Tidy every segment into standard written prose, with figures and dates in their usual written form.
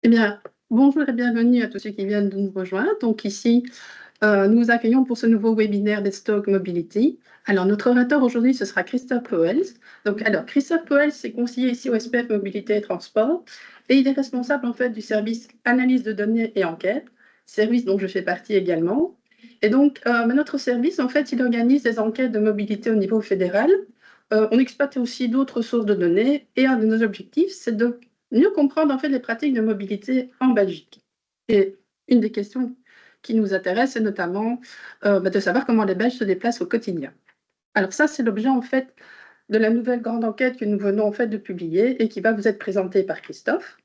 Eh bien, bonjour et bienvenue à tous ceux qui viennent de nous rejoindre. Donc ici, nous vous accueillons pour ce nouveau webinaire des Stock Mobility. Alors, notre orateur aujourd'hui, ce sera Christophe Poels. Donc, alors, Christophe Poels est conseiller ici au SPF Mobilité et Transport et il est responsable en fait du service analyse de données et enquête, service dont je fais partie également. Et donc, notre service, en fait, il organise des enquêtes de mobilité au niveau fédéral. On exploite aussi d'autres sources de données et un de nos objectifs, c'est de mieux comprendre en fait les pratiques de mobilité en Belgique. Et une des questions qui nous intéresse, c'est notamment de savoir comment les Belges se déplacent au quotidien. Alors ça, c'est l'objet en fait de la nouvelle grande enquête que nous venons en fait de publier et qui va vous être présentée par Christophe.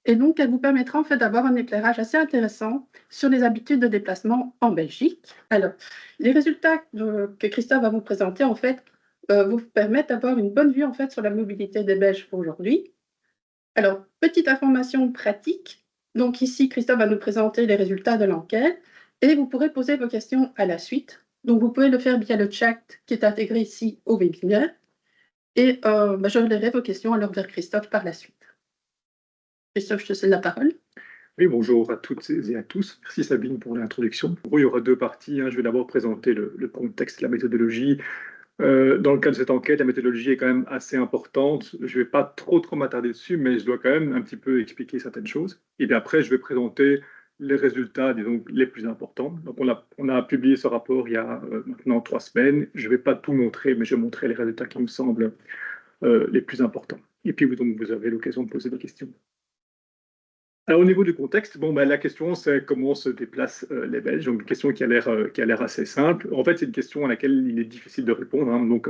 Et donc, elle vous permettra en fait d'avoir un éclairage assez intéressant sur les habitudes de déplacement en Belgique. Alors, les résultats que Christophe va vous présenter en fait vous permettent d'avoir une bonne vue en fait sur la mobilité des Belges aujourd'hui. Alors, petite information pratique. Donc ici, Christophe va nous présenter les résultats de l'enquête et vous pourrez poser vos questions à la suite. Donc, vous pouvez le faire via le chat qui est intégré ici au webinaire et je relayerai vos questions alors vers Christophe par la suite. Christophe, je te cède la parole. Oui, bonjour à toutes et à tous. Merci Sabine pour l'introduction. Il y aura deux parties. Je vais d'abord présenter le contexte, la méthodologie. Dans le cas de cette enquête, la méthodologie est quand même assez importante. Je ne vais pas trop m'attarder dessus, mais je dois quand même un petit peu expliquer certaines choses. Et puis après, je vais présenter les résultats, disons, les plus importants. Donc, on a publié ce rapport il y a maintenant 3 semaines. Je ne vais pas tout montrer, mais je vais montrer les résultats qui me semblent les plus importants. Et puis, donc, vous avez l'occasion de poser des questions. Alors, au niveau du contexte, la question, c'est comment se déplacent les Belges. Donc, une question qui a l'air assez simple. En fait, c'est une question à laquelle il est difficile de répondre. Donc,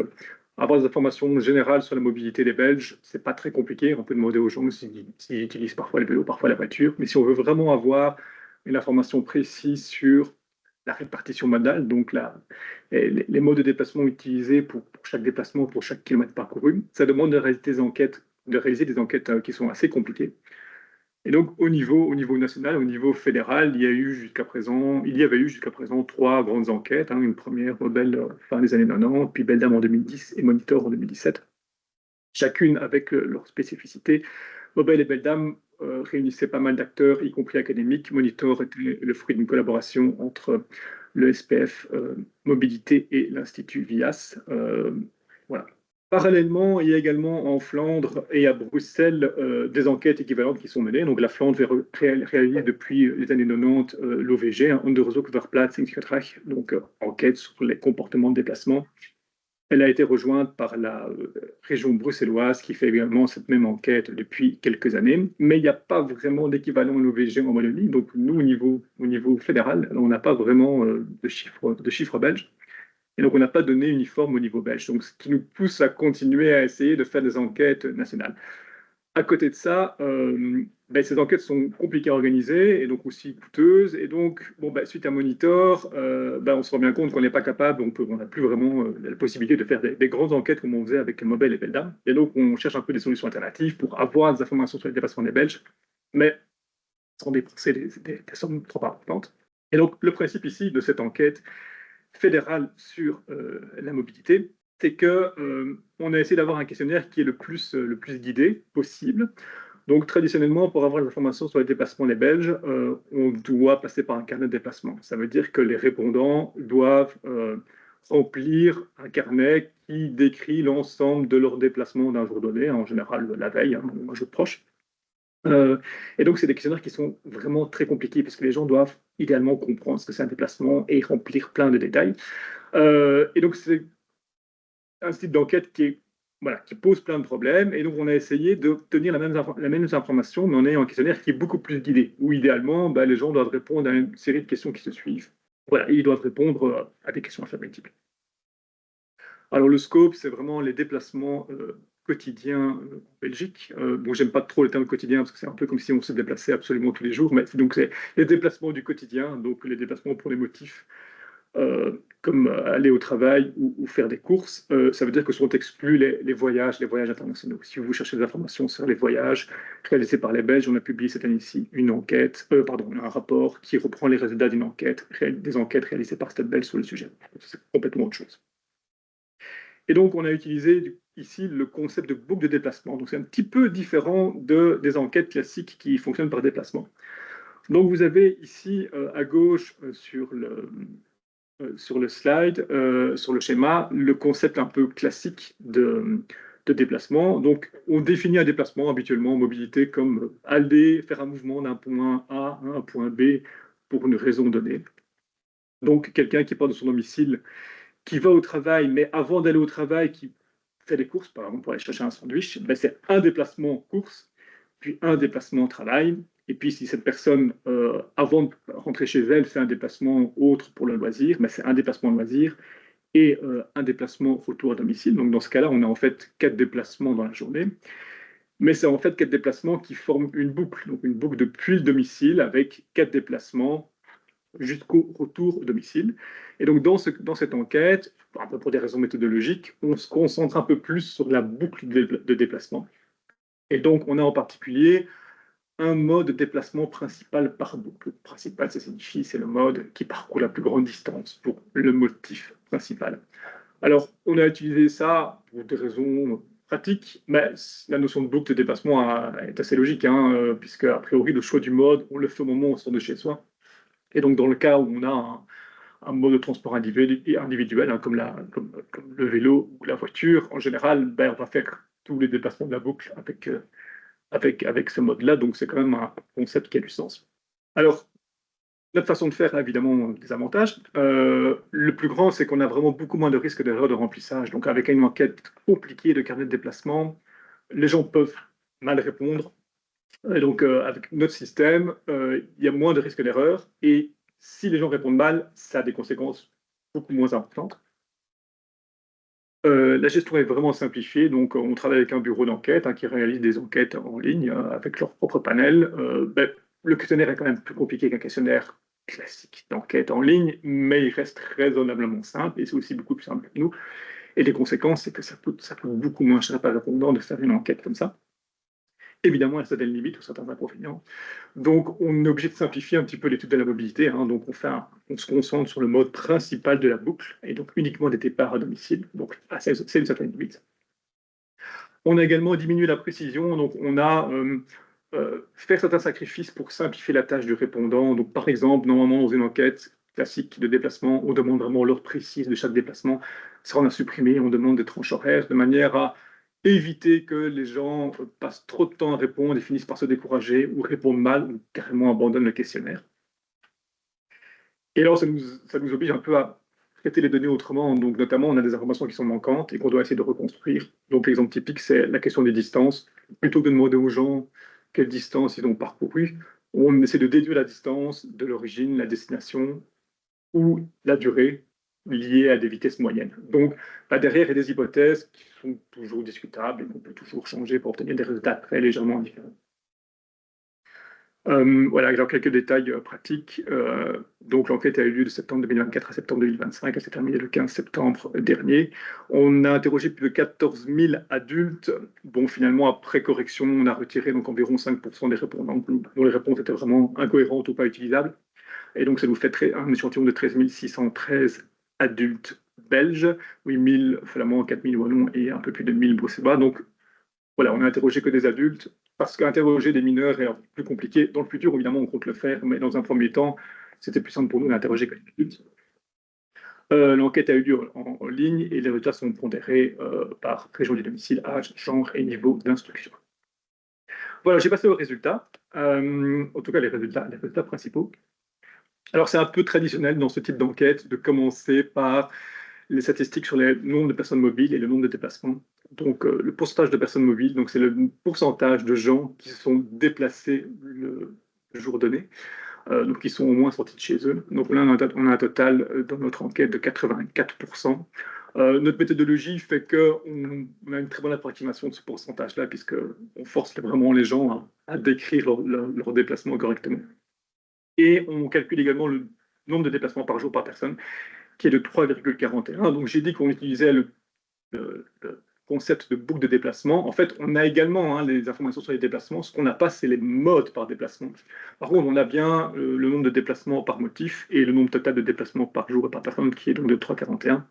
avoir des informations générales sur la mobilité des Belges, c'est pas très compliqué. On peut demander aux gens s'ils utilisent parfois le vélo, parfois la voiture. Mais si on veut vraiment avoir une information précise sur la répartition modale, donc les modes de déplacement utilisés pour chaque déplacement, pour chaque kilomètre parcouru, ça demande de réaliser des enquêtes qui sont assez compliquées. Et donc, au niveau national, au niveau fédéral, il y avait eu jusqu'à présent 3 grandes enquêtes. Une première, Mobile, fin des années 90, puis Beldam en 2010 et Monitor en 2017, chacune avec leur spécificité. Mobile et Beldam réunissaient pas mal d'acteurs, y compris académiques. Monitor était le fruit d'une collaboration entre le SPF Mobilité et l'Institut VIAS. Voilà. Parallèlement, il y a également en Flandre et à Bruxelles des enquêtes équivalentes qui sont menées. Donc la Flandre réalise depuis les années 90 l'OVG, Onderzoek-Verplaatsingsgedrag, donc enquête sur les comportements de déplacement. Elle a été rejointe par la région bruxelloise qui fait également cette même enquête depuis quelques années, mais il n'y a pas vraiment d'équivalent à l'OVG en Wallonie. Donc nous, au niveau fédéral, on n'a pas vraiment de chiffres belges. Et donc, on n'a pas de données uniformes au niveau belge. Donc, ce qui nous pousse à continuer à essayer de faire des enquêtes nationales. À côté de ça, ces enquêtes sont compliquées à organiser et donc aussi coûteuses. Et donc, suite à Monitor, on se rend bien compte qu'on n'est pas capable, on n'a plus vraiment la possibilité de faire des grandes enquêtes comme on faisait avec Mobile et Beldam. Et donc, on cherche un peu des solutions alternatives pour avoir des informations sur les déplacements des Belges, mais sans dépenser des sommes trop importantes. Et donc, le principe ici de cette enquête fédérale sur la mobilité, c'est que on a essayé d'avoir un questionnaire qui est le plus guidé possible. Donc, traditionnellement, pour avoir des informations sur les déplacements des Belges, on doit passer par un carnet de déplacement. Ça veut dire que les répondants doivent remplir un carnet qui décrit l'ensemble de leurs déplacements d'un jour donné, en général la veille, un jour proche. Et donc, c'est des questionnaires qui sont vraiment très compliqués parce que les gens doivent idéalement comprendre ce que c'est un déplacement et remplir plein de détails. Et donc, c'est un site d'enquête qui pose plein de problèmes. Et donc, on a essayé d'obtenir la même information, mais en ayant un questionnaire qui est beaucoup plus guidé, où idéalement, les gens doivent répondre à une série de questions qui se suivent. Voilà, ils doivent répondre à des questions affirmatives. Alors, le scope, c'est vraiment les déplacements quotidiens en Belgique. J'aime pas trop le terme quotidien parce que c'est un peu comme si on se déplaçait absolument tous les jours, mais donc c'est les déplacements du quotidien, donc les déplacements pour des motifs comme aller au travail ou faire des courses. Ça veut dire que sont exclus les voyages internationaux. Si vous cherchez des informations sur les voyages réalisés par les Belges, on a publié cette année-ci un rapport qui reprend les résultats des enquêtes réalisées par Stade Belge sur le sujet. C'est complètement autre chose. Et donc, on a utilisé ici le concept de boucle de déplacement. Donc c'est un petit peu différent des enquêtes classiques qui fonctionnent par déplacement. Donc vous avez ici à gauche sur le slide, sur le schéma, le concept un peu classique de déplacement. Donc on définit un déplacement habituellement en mobilité comme aller faire un mouvement d'un point A à un point B pour une raison donnée. Donc quelqu'un qui part de son domicile, qui va au travail, mais avant d'aller au travail, qui fait des courses, par exemple pour aller chercher un sandwich, ben c'est un déplacement course, puis un déplacement travail. Et puis si cette personne, avant de rentrer chez elle, fait un déplacement autre pour le loisir, ben c'est un déplacement loisir et un déplacement retour à domicile. Donc dans ce cas-là, on a en fait 4 déplacements dans la journée. Mais c'est en fait 4 déplacements qui forment une boucle, donc une boucle depuis le domicile avec 4 déplacements jusqu'au retour au domicile. Et donc, dans cette enquête, un peu pour des raisons méthodologiques, on se concentre un peu plus sur la boucle de déplacement. Et donc, on a en particulier un mode de déplacement principal par boucle. Principal, ça signifie c'est le mode qui parcourt la plus grande distance pour le motif principal. Alors, on a utilisé ça pour des raisons pratiques, mais la notion de boucle de déplacement est assez logique, hein, puisque a priori, le choix du mode, on le fait au moment où on sort de chez soi. Et donc, dans le cas où on a un mode de transport individuel, hein, comme le vélo ou la voiture, en général, ben, on va faire tous les déplacements de la boucle avec ce mode-là. Donc, c'est quand même un concept qui a du sens. Alors, notre façon de faire a évidemment des avantages. Le plus grand, c'est qu'on a vraiment beaucoup moins de risques d'erreur de remplissage. Donc, avec une enquête compliquée de carnet de déplacement, les gens peuvent mal répondre. Et donc, avec notre système, il y a moins de risques d'erreur. Et si les gens répondent mal, ça a des conséquences beaucoup moins importantes. La gestion est vraiment simplifiée. Donc, on travaille avec un bureau d'enquête, hein, qui réalise des enquêtes en ligne avec leur propre panel. Ben, le questionnaire est quand même plus compliqué qu'un questionnaire classique d'enquête en ligne, mais il reste raisonnablement simple et c'est aussi beaucoup plus simple pour nous. Et les conséquences, c'est que ça coûte beaucoup moins cher par répondant de faire une enquête comme ça. Évidemment, il y a certaines limites ou certains inconvénients. Donc, on est obligé de simplifier un petit peu l'étude de la mobilité, hein. Donc, on se concentre sur le mode principal de la boucle, et donc uniquement des départs à domicile. Donc, c'est une certaine limite. On a également diminué la précision, donc on a fait certains sacrifices pour simplifier la tâche du répondant. Donc, par exemple, normalement, dans une enquête classique de déplacement, on demande vraiment l'heure précise de chaque déplacement. Ça, on a supprimé, on demande des tranches horaires de manière à éviter que les gens passent trop de temps à répondre et finissent par se décourager ou répondent mal ou carrément abandonnent le questionnaire. Et alors, ça nous oblige un peu à traiter les données autrement. Donc, notamment, on a des informations qui sont manquantes et qu'on doit essayer de reconstruire. Donc, l'exemple typique, c'est la question des distances. Plutôt que de demander aux gens quelle distance ils ont parcouru, on essaie de déduire la distance de l'origine, la destination ou la durée liée à des vitesses moyennes. Donc, là, derrière, il y a des hypothèses qui sont toujours discutables et qu'on peut toujours changer pour obtenir des résultats très légèrement différents. Voilà, alors quelques détails pratiques. Donc, l'enquête a eu lieu de septembre 2024 à septembre 2025. Elle s'est terminée le 15 septembre dernier. On a interrogé plus de 14 000 adultes. Bon, finalement, après correction, on a retiré donc environ 5% des répondants dont les réponses étaient vraiment incohérentes ou pas utilisables. Et donc, ça nous fait un échantillon de 13 613 adultes belges, 8 000 flamands, 4 000 wallons et un peu plus de 1 000 bruxellois. Donc, voilà, on a interrogé que des adultes, parce qu'interroger des mineurs est plus compliqué. Dans le futur, évidemment, on compte le faire, mais dans un premier temps, c'était plus simple pour nous d'interroger que des adultes. L'enquête a eu lieu en ligne et les résultats sont pondérés par région du domicile, âge, genre et niveau d'instruction. Voilà, j'ai passé aux résultats, en tout cas les résultats principaux. Alors, c'est un peu traditionnel dans ce type d'enquête de commencer par les statistiques sur le nombre de personnes mobiles et le nombre de déplacements. Donc, le pourcentage de personnes mobiles, donc c'est le pourcentage de gens qui se sont déplacés le jour donné, donc qui sont au moins sortis de chez eux. Donc là, on a un total dans notre enquête de 84%. Notre méthodologie fait qu'on a une très bonne approximation de ce pourcentage-là, puisqu'on force vraiment les gens à décrire leur déplacement correctement. Et on calcule également le nombre de déplacements par jour par personne, qui est de 3,41. Donc j'ai dit qu'on utilisait le concept de boucle de déplacement. En fait, on a également les informations sur les déplacements. Ce qu'on n'a pas, c'est les modes par déplacement. Par contre, on a bien le nombre de déplacements par motif et le nombre total de déplacements par jour et par personne, qui est donc de 3,41.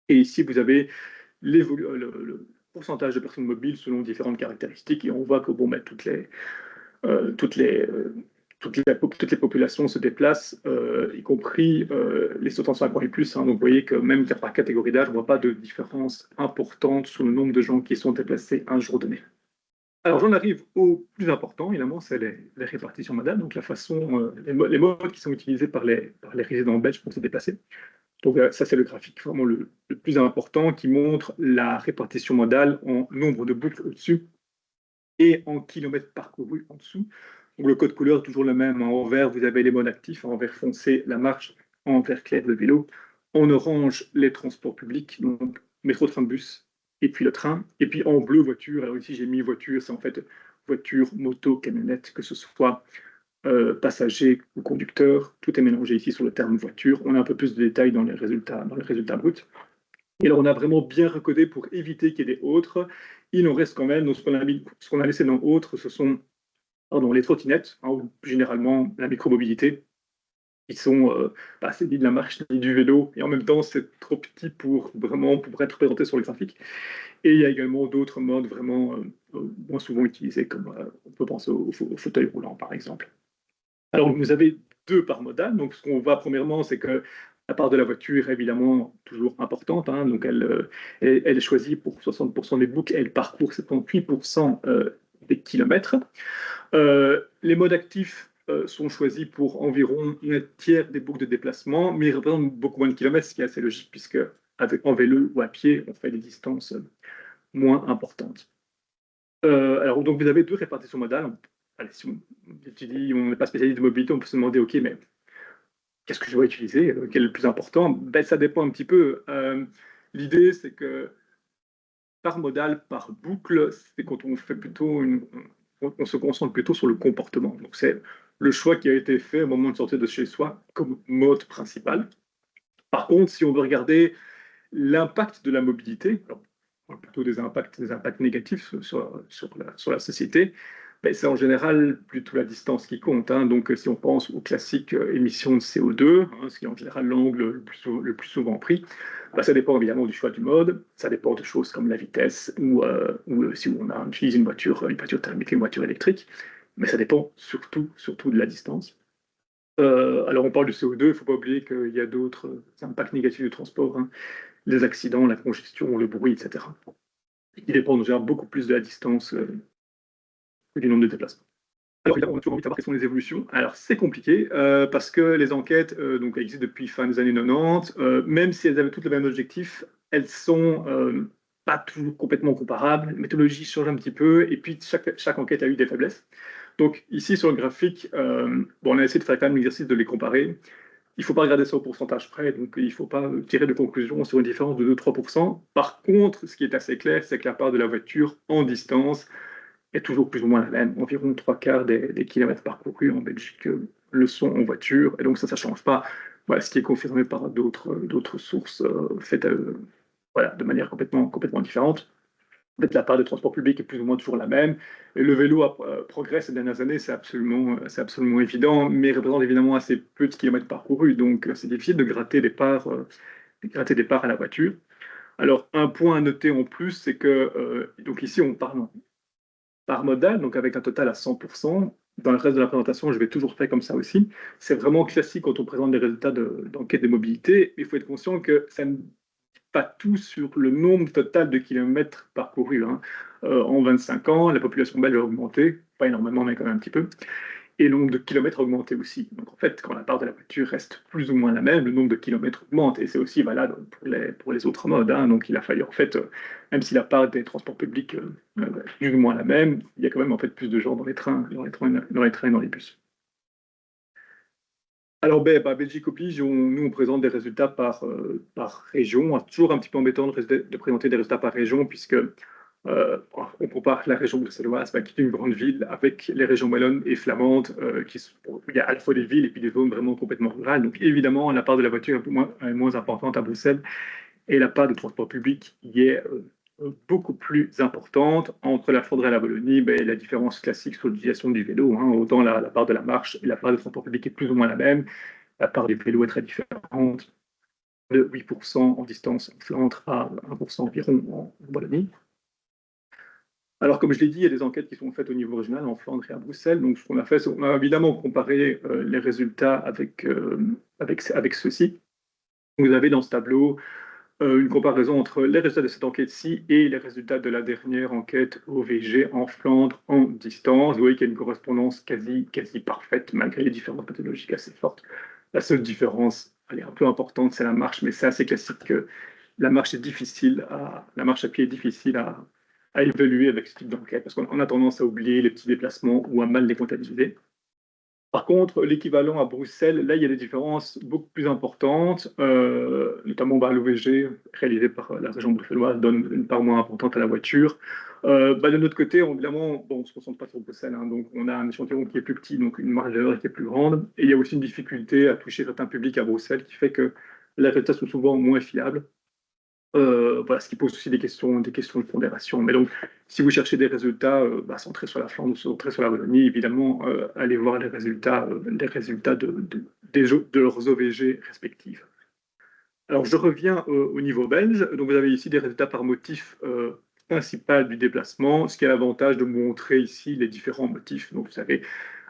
Et ici, vous avez pourcentage de personnes mobiles selon différentes caractéristiques, et on voit que bon, ben, toutes les populations se déplacent, y compris les 65 ans et plus. Hein. Donc vous voyez que même par catégorie d'âge, on ne voit pas de différence importante sur le nombre de gens qui sont déplacés un jour donné. Alors j'en arrive au plus important, évidemment, c'est les répartitions modales, donc la façon, les modes qui sont utilisés par les résidents belges pour se déplacer. Donc ça, c'est le graphique vraiment le plus important qui montre la répartition modale en nombre de boucles au-dessus et en kilomètres parcourus en dessous. Donc le code couleur est toujours le même. En vert, vous avez les modes actifs. En vert foncé, la marche. En vert clair, le vélo. En orange, les transports publics, donc métro, train, bus, et puis le train. Et puis en bleu, voiture. Alors ici, j'ai mis voiture, c'est en fait voiture, moto, camionnette, que ce soit passager ou conducteur. Tout est mélangé ici sur le terme voiture. On a un peu plus de détails dans les résultats bruts. Et alors, on a vraiment bien recodé pour éviter qu'il y ait des autres. Il en reste quand même. Donc, ce qu'on a laissé dans autres, ce sont les trottinettes, hein, ou généralement la micromobilité, qui sont c'est ni de la marche ni du vélo, et en même temps c'est trop petit pour être représenté sur le graphique. Et il y a également d'autres modes vraiment moins souvent utilisés, comme on peut penser au fauteuil roulant par exemple. Alors vous avez deux par modal. Donc ce qu'on voit premièrement, c'est que la part de la voiture est évidemment toujours importante. Hein, donc elle est choisie pour 60% des boucles, elle parcourt 78% des kilomètres. Les modes actifs sont choisis pour environ un tiers des boucles de déplacement, mais ils représentent beaucoup moins de kilomètres, ce qui est assez logique, puisque en vélo ou à pied, on fait des distances moins importantes. Alors, donc, vous avez deux répartitions modales. Allez, si on étudie, on n'est pas spécialiste de mobilité, on peut se demander, OK, mais qu'est-ce que je dois utiliser? Quel est le plus important? Ben, ça dépend un petit peu. L'idée, c'est que par modal, par boucle, c'est quand on fait plutôt on se concentre plutôt sur le comportement. Donc, c'est le choix qui a été fait au moment de sortir de chez soi comme mode principal. Par contre, si on veut regarder l'impact de la mobilité, alors, on parle plutôt des impacts négatifs sur la société, mais c'est en général plutôt la distance qui compte. Hein. Donc, si on pense aux classiques émissions de CO2, hein, ce qui est en général l'angle le plus souvent pris, ça dépend évidemment du choix du mode, ça dépend de choses comme la vitesse ou si on utilise une voiture thermique, une voiture électrique, mais ça dépend surtout de la distance. Alors, on parle du CO2, il ne faut pas oublier qu'il y a d'autres impacts négatifs du transport, hein, les accidents, la congestion, le bruit, etc. Qui dépendent déjà beaucoup plus de la distance que du nombre de déplacements. Alors, évidemment, on a toujours envie de savoir quelles sont les évolutions. Alors, c'est compliqué parce que les enquêtes donc, elles existent depuis fin des années 90. Même si elles avaient toutes le même objectif, elles sont pas toujours complètement comparables. La méthodologie change un petit peu et puis chaque enquête a eu des faiblesses. Donc, ici, sur le graphique, on a essayé de faire quand même l'exercice de les comparer. Il ne faut pas regarder ça au pourcentage près, donc il ne faut pas tirer de conclusion sur une différence de 2-3%. Par contre, ce qui est assez clair, c'est que la part de la voiture en distance est toujours plus ou moins la même. Environ 3/4 des kilomètres parcourus en Belgique le sont en voiture, et donc ça ne change pas. Voilà, ce qui est confirmé par d'autres sources faites de manière complètement différente. En fait, la part de transport public est plus ou moins toujours la même. Et le vélo progresse ces dernières années, c'est absolument évident, mais représente évidemment assez peu de kilomètres parcourus, donc c'est difficile de gratter des parts à la voiture. Alors, un point à noter en plus, c'est que donc ici, on parle par modal, donc avec un total à 100%. Dans le reste de la présentation, je vais toujours faire comme ça aussi. C'est vraiment classique quand on présente les résultats d'enquête de mobilité, mais il faut être conscient que ça ne pas tout sur le nombre total de kilomètres parcourus. Hein. En 25 ans, la population belge a augmenté, pas énormément, mais quand même un petit peu, et le nombre de kilomètres a augmenté aussi. Donc en fait, quand la part de la voiture reste plus ou moins la même, le nombre de kilomètres augmente, et c'est aussi valable pour les autres modes. Hein. Donc il a fallu, en fait, même si la part des transports publics est plus ou moins la même, il y a quand même en fait plus de gens dans les trains et dans les bus. Alors, Belgique Oblige, nous, on présente des résultats par région. C'est toujours un petit peu embêtant de présenter des résultats par région, puisque on compare la région bruxelloise, qui est une grande ville, avec les régions wallonnes et flamandes, il y a à la fois des villes et puis des zones vraiment complètement rurales. Donc, évidemment, la part de la voiture est moins importante à Bruxelles, et la part de transport public y est beaucoup plus importante. Entre la Flandre et la Wallonie, la différence classique sur l'utilisation du vélo, hein, autant la part de la marche et la part de transport public est plus ou moins la même. La part du vélo est très différente, de 8% en distance en Flandre à 1% environ en Wallonie. Alors, comme je l'ai dit, il y a des enquêtes qui sont faites au niveau régional, en Flandre et à Bruxelles. Donc, ce qu'on a fait, c'est qu'on a évidemment comparé les résultats avec ceux-ci. Vous avez dans ce tableau une comparaison entre les résultats de cette enquête-ci et les résultats de la dernière enquête OVG en Flandre en distance. Vous voyez qu'il y a une correspondance quasi parfaite, malgré les différences pathologiques assez fortes. La seule différence, elle est un peu importante, c'est la marche, mais c'est assez classique que la marche à pied est difficile à évaluer avec ce type d'enquête, parce qu'on a tendance à oublier les petits déplacements ou à mal les comptabiliser. Par contre, l'équivalent à Bruxelles, là, il y a des différences beaucoup plus importantes, notamment l'OVG, réalisé par la région bruxelloise, donne une part moins importante à la voiture. De notre côté, évidemment, bon, on ne se concentre pas sur Bruxelles, hein, donc on a un échantillon qui est plus petit, donc une marge d'erreur qui est plus grande. Et il y a aussi une difficulté à toucher certains publics à Bruxelles qui fait que les résultats sont souvent moins fiables. Voilà, ce qui pose aussi des questions de pondération. Mais donc, si vous cherchez des résultats centrés sur la Flandre ou centrés sur la Wallonie, évidemment, allez voir les résultats de leurs OVG respectifs. Alors, je reviens au niveau belge. Donc, vous avez ici des résultats par motif principal du déplacement, ce qui a l'avantage de montrer ici les différents motifs. Donc, vous savez,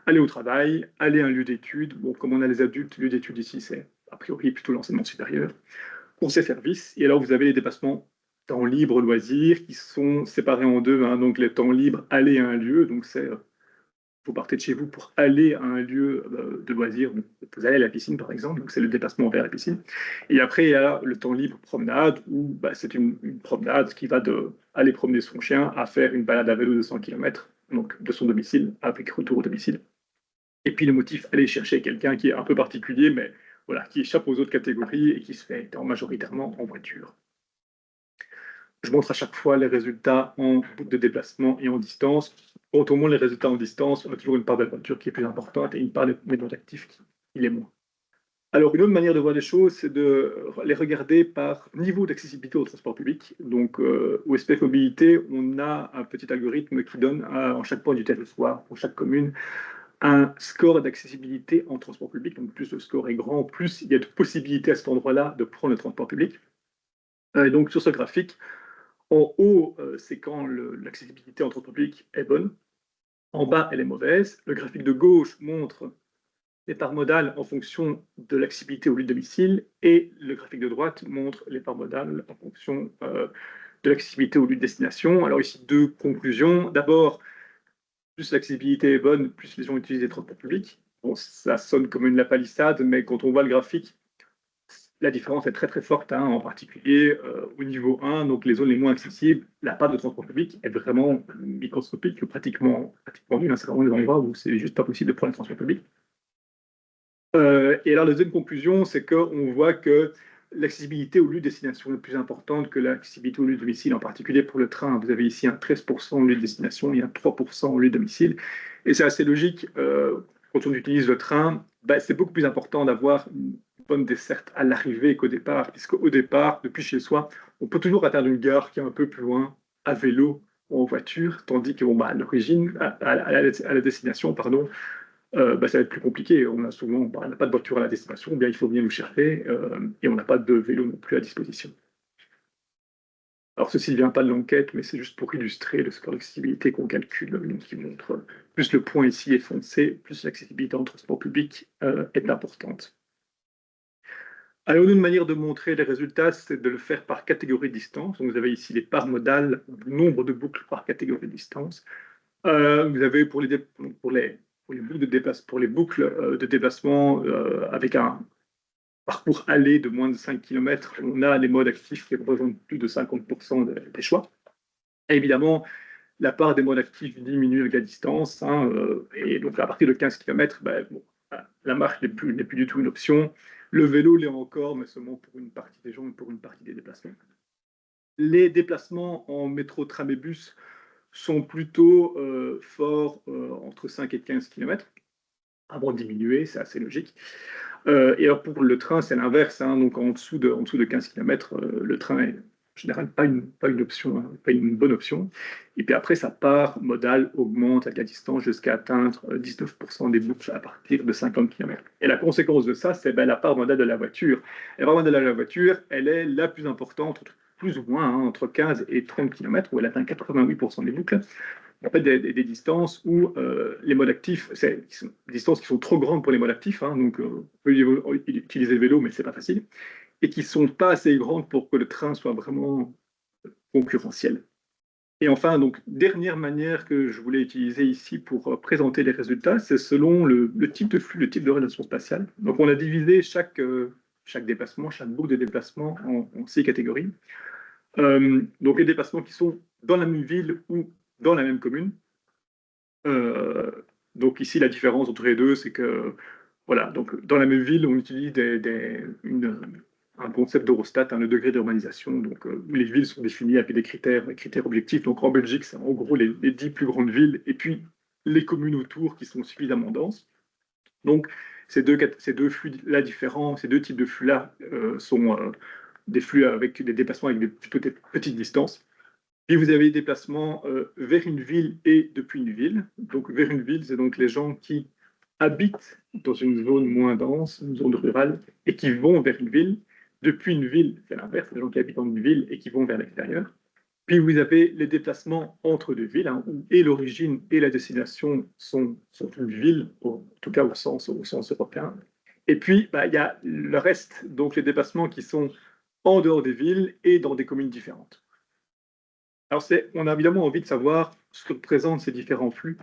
aller au travail, aller à un lieu d'études. Bon, comme on a les adultes, lieu d'études ici, c'est a priori plutôt l'enseignement supérieur pour ces services. Et alors, vous avez les dépassements temps libre, loisirs, qui sont séparés en deux. Hein. Donc, les temps libres, aller à un lieu. Donc, vous partez de chez vous pour aller à un lieu de loisirs. Vous allez à la piscine, par exemple. Donc, c'est le déplacement vers la piscine. Et après, il y a le temps libre promenade, où c'est une promenade qui va de aller promener son chien à faire une balade à vélo de 100 km, donc de son domicile, avec retour au domicile. Et puis le motif, aller chercher quelqu'un qui est un peu particulier, mais voilà, qui échappe aux autres catégories et qui se fait majoritairement en voiture. Je montre à chaque fois les résultats en boucle de déplacement et en distance. Quand on montre les résultats en distance, on a toujours une part de la voiture qui est plus importante et une part des méthodes actifs qui est moins. Alors, une autre manière de voir les choses, c'est de les regarder par niveau d'accessibilité au transport public. Donc, au SPF Mobilité, on a un petit algorithme qui donne en chaque point du territoire, pour chaque commune, un score d'accessibilité en transport public. Donc, plus le score est grand, plus il y a de possibilités à cet endroit-là de prendre le transport public. Donc, sur ce graphique, en haut, c'est quand l'accessibilité en transport public est bonne. En bas, elle est mauvaise. Le graphique de gauche montre les parts modales en fonction de l'accessibilité au lieu de domicile. Et le graphique de droite montre les parts modales en fonction de l'accessibilité au lieu de destination. Alors, ici, deux conclusions. D'abord, plus l'accessibilité est bonne, plus les gens utilisent les transports publics. Bon, ça sonne comme une lapalissade, mais quand on voit le graphique, la différence est très très forte, hein, en particulier au niveau 1, donc les zones les moins accessibles, la part de transport public est vraiment microscopique, pratiquement nulle. C'est vraiment des endroits où c'est juste pas possible de prendre le transport public. Et alors la deuxième conclusion, c'est qu'on voit que l'accessibilité au lieu de destination est plus importante que l'accessibilité au lieu de domicile, en particulier pour le train. Vous avez ici un 13% au lieu de destination et un 3% au lieu de domicile. Et c'est assez logique, quand on utilise le train, c'est beaucoup plus important d'avoir une bonne desserte à l'arrivée qu'au départ, puisqu'au départ, depuis chez soi, on peut toujours atteindre une gare qui est un peu plus loin, à vélo ou en voiture, tandis que à l'origine, à la destination, pardon, ça va être plus compliqué. On a souvent, on n'a pas de voiture à la destination, bien il faut venir nous chercher, et on n'a pas de vélo non plus à disposition. Alors ceci ne vient pas de l'enquête, mais c'est juste pour illustrer le score d'accessibilité qu'on calcule, qui montre plus le point ici est foncé, plus l'accessibilité en transport public est importante. Alors une manière de montrer les résultats, c'est de le faire par catégorie de distance. Donc, vous avez ici les parts modales, le nombre de boucles par catégorie de distance. Vous avez pour les boucles de déplacement avec un parcours aller de moins de 5 km, on a les modes actifs qui représentent plus de 50% des choix. Et évidemment, la part des modes actifs diminue avec la distance, hein, et donc à partir de 15 km, la marche n'est plus du tout une option. Le vélo l'est encore, mais seulement pour une partie des gens et pour une partie des déplacements. Les déplacements en métro, tram et bus sont plutôt forts entre 5 et 15 km, avant de diminuer, c'est assez logique. Et alors pour le train, c'est l'inverse, hein, donc en dessous de 15 km, le train est en général pas une option, hein, pas une bonne option. Et puis après, sa part modale augmente avec la distance jusqu'à atteindre 19% des boucles à partir de 50 km. Et la conséquence de ça, c'est la part modale de la voiture. Et la part modale de la voiture, elle est la plus importante plus ou moins entre 15 et 30 km, où elle atteint 88% des boucles. En fait, des distances où les modes actifs, c'est des distances qui sont trop grandes pour les modes actifs, donc on peut utiliser le vélo, mais c'est pas facile, et qui sont pas assez grandes pour que le train soit vraiment concurrentiel. Et enfin, donc, dernière manière que je voulais utiliser ici pour présenter les résultats, c'est selon le type de flux, le type de relation spatiale. Donc, on a divisé chaque déplacement, chaque boucle de déplacement en 6 catégories. Donc, les déplacements qui sont dans la même ville ou dans la même commune. Donc, ici, la différence entre les deux, c'est que, voilà, donc, dans la même ville, on utilise un concept d'Eurostat, le degré d'urbanisation. Donc, les villes sont définies avec des critères objectifs. Donc, en Belgique, c'est en gros les 10 plus grandes villes et puis les communes autour qui sont suffisamment denses. Donc, ces deux flux-là différents, ces deux types de flux-là sont des flux avec des déplacements avec des petites distances. Puis vous avez des déplacements vers une ville et depuis une ville. Donc, vers une ville, c'est donc les gens qui habitent dans une zone moins dense, une zone rurale, et qui vont vers une ville. Depuis une ville, c'est l'inverse, les gens qui habitent dans une ville et qui vont vers l'extérieur. Puis vous avez les déplacements entre deux villes, où et l'origine et la destination sont une ville, en tout cas au sens européen. Et puis, il y a le reste, donc les déplacements qui sont en dehors des villes et dans des communes différentes. Alors, on a évidemment envie de savoir ce que représentent ces différents flux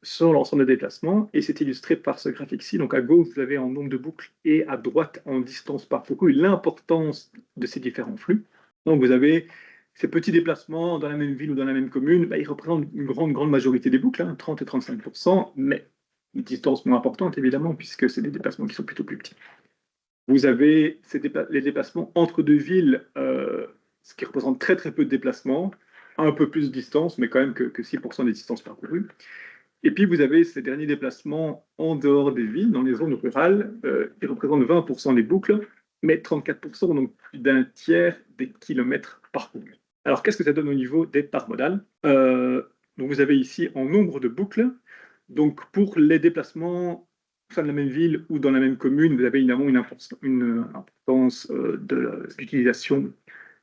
sur l'ensemble des déplacements, et c'est illustré par ce graphique-ci. Donc, à gauche, vous avez en nombre de boucles, et à droite, en distance parcourue, l'importance de ces différents flux. Donc, vous avez ces petits déplacements dans la même ville ou dans la même commune, ils représentent une grande majorité des boucles, 30 et 35%, mais une distance moins importante, évidemment, puisque c'est des déplacements qui sont plutôt plus petits. Vous avez les déplacements entre deux villes, ce qui représente très peu de déplacements, un peu plus de distance, mais quand même que 6% des distances parcourues. Et puis vous avez ces derniers déplacements en dehors des villes, dans les zones rurales, qui représentent 20% des boucles, mais 34%, donc plus d'un tiers des kilomètres parcourus. Alors qu'est-ce que ça donne au niveau des parts modales Donc vous avez ici en nombre de boucles. Donc pour les déplacements au sein de la même ville ou dans la même commune, vous avez évidemment une importance de l'utilisation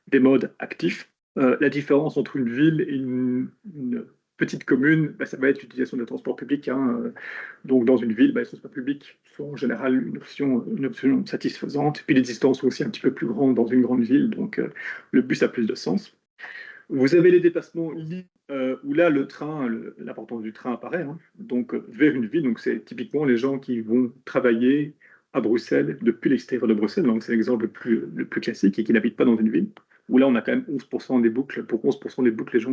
des modes actifs. La différence entre une ville et une petite commune, ça va être l'utilisation des transports publics. Donc dans une ville, les transports publics sont en général une option satisfaisante. Puis les distances sont aussi un petit peu plus grandes dans une grande ville, donc le bus a plus de sens. Vous avez les déplacements où là, l'importance du train apparaît, donc vers une ville. Donc c'est typiquement les gens qui vont travailler à Bruxelles depuis l'extérieur de Bruxelles. Donc c'est l'exemple le plus classique et qui n'habitent pas dans une ville. Où là, on a quand même 11% des boucles. Pour 11% des boucles, les gens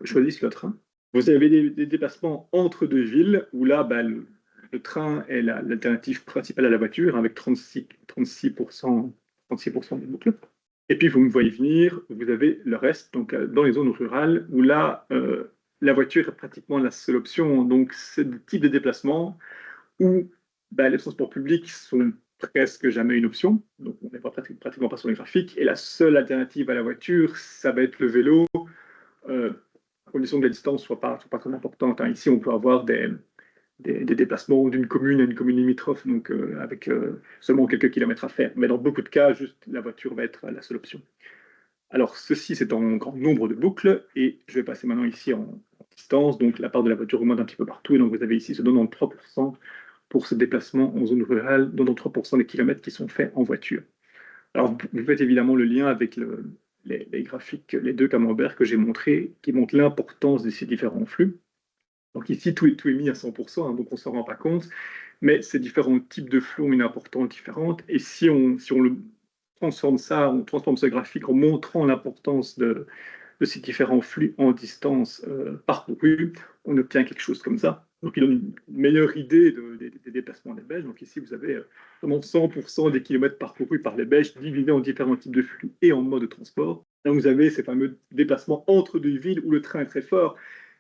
choisissent le train. Vous avez des déplacements entre deux villes où là, le train est l'alternative principale à la voiture avec 36% des boucles. Et puis, vous me voyez venir, vous avez le reste, donc dans les zones rurales, où là, la voiture est pratiquement la seule option. Donc, c'est le type de déplacement où les transports publics sont presque jamais une option. Donc, on n'est pratiquement pas sur les graphiques. Et la seule alternative à la voiture, ça va être le vélo, à condition que la distance ne soit pas très importante. Ici, on peut avoir des déplacements d'une commune à une commune limitrophe, donc avec seulement quelques kilomètres à faire. Mais dans beaucoup de cas, juste la voiture va être la seule option. Alors, ceci, c'est en grand nombre de boucles, et je vais passer maintenant ici en distance. Donc, la part de la voiture augmente un petit peu partout, et donc vous avez ici ce 93% pour ce déplacement en zone rurale, 93% des kilomètres qui sont faits en voiture. Alors, vous faites évidemment le lien avec les graphiques, les deux camemberts que j'ai montrés, qui montrent l'importance de ces différents flux. Donc ici, tout est mis à 100%, donc on ne s'en rend pas compte, mais ces différents types de flux ont une importance différente, et si on le transforme on transforme ce graphique en montrant l'importance de ces différents flux en distance parcourue, on obtient quelque chose comme ça. Donc il donne une meilleure idée des déplacements des Belges. Donc ici, vous avez vraiment 100% des kilomètres parcourus par les Belges divisés en différents types de flux et en mode de transport. Là, vous avez ces fameux déplacements entre deux villes où le train est très fort,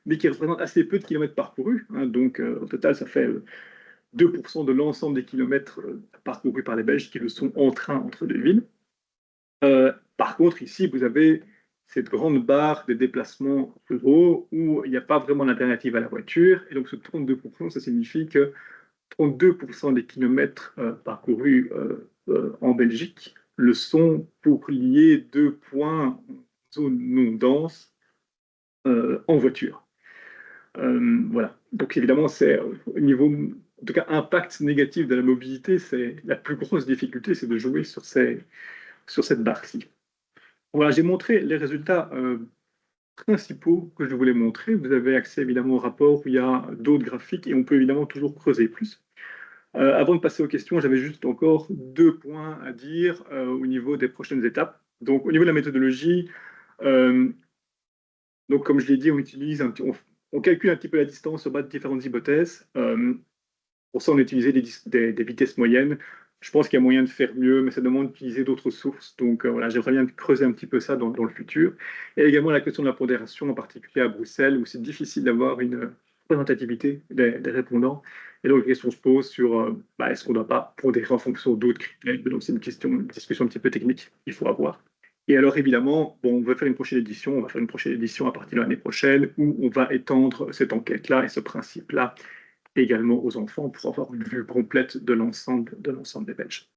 mais qui représentent assez peu de kilomètres parcourus. Donc au total, ça fait 2% de l'ensemble des kilomètres parcourus par les Belges qui le sont en train entre deux villes. Par contre, ici, vous avez cette grande barre des déplacements ruraux où il n'y a pas vraiment d'alternative à la voiture. Et donc, ce 32%, ça signifie que 32% des kilomètres parcourus en Belgique le son pour lier deux points en zone non dense en voiture. Voilà. Donc évidemment, c'est au niveau, en tout cas, impact négatif de la mobilité, c'est la plus grosse difficulté, c'est de jouer sur cette barre-ci. Voilà, j'ai montré les résultats principaux que je voulais montrer. Vous avez accès évidemment au rapport où il y a d'autres graphiques et on peut évidemment toujours creuser plus. Avant de passer aux questions, j'avais juste encore 2 points à dire au niveau des prochaines étapes. Donc au niveau de la méthodologie, euh, donc comme je l'ai dit, on calcule un petit peu la distance au bas de différentes hypothèses. Pour ça, on a utilisé des vitesses moyennes. Je pense qu'il y a moyen de faire mieux, mais ça demande d'utiliser d'autres sources. Donc voilà, j'aimerais bien creuser un petit peu ça dans le futur. Et également la question de la pondération, en particulier à Bruxelles, où c'est difficile d'avoir une représentativité des répondants. Et donc la question se pose sur est-ce qu'on ne doit pas pondérer en fonction d'autres critères. Donc c'est une discussion un petit peu technique qu'il faut avoir. Et alors évidemment, bon, on va faire une prochaine édition. On va faire une prochaine édition à partir de l'année prochaine où on va étendre cette enquête-là et ce principe-là également aux enfants pour avoir une vue complète de l'ensemble des Belges.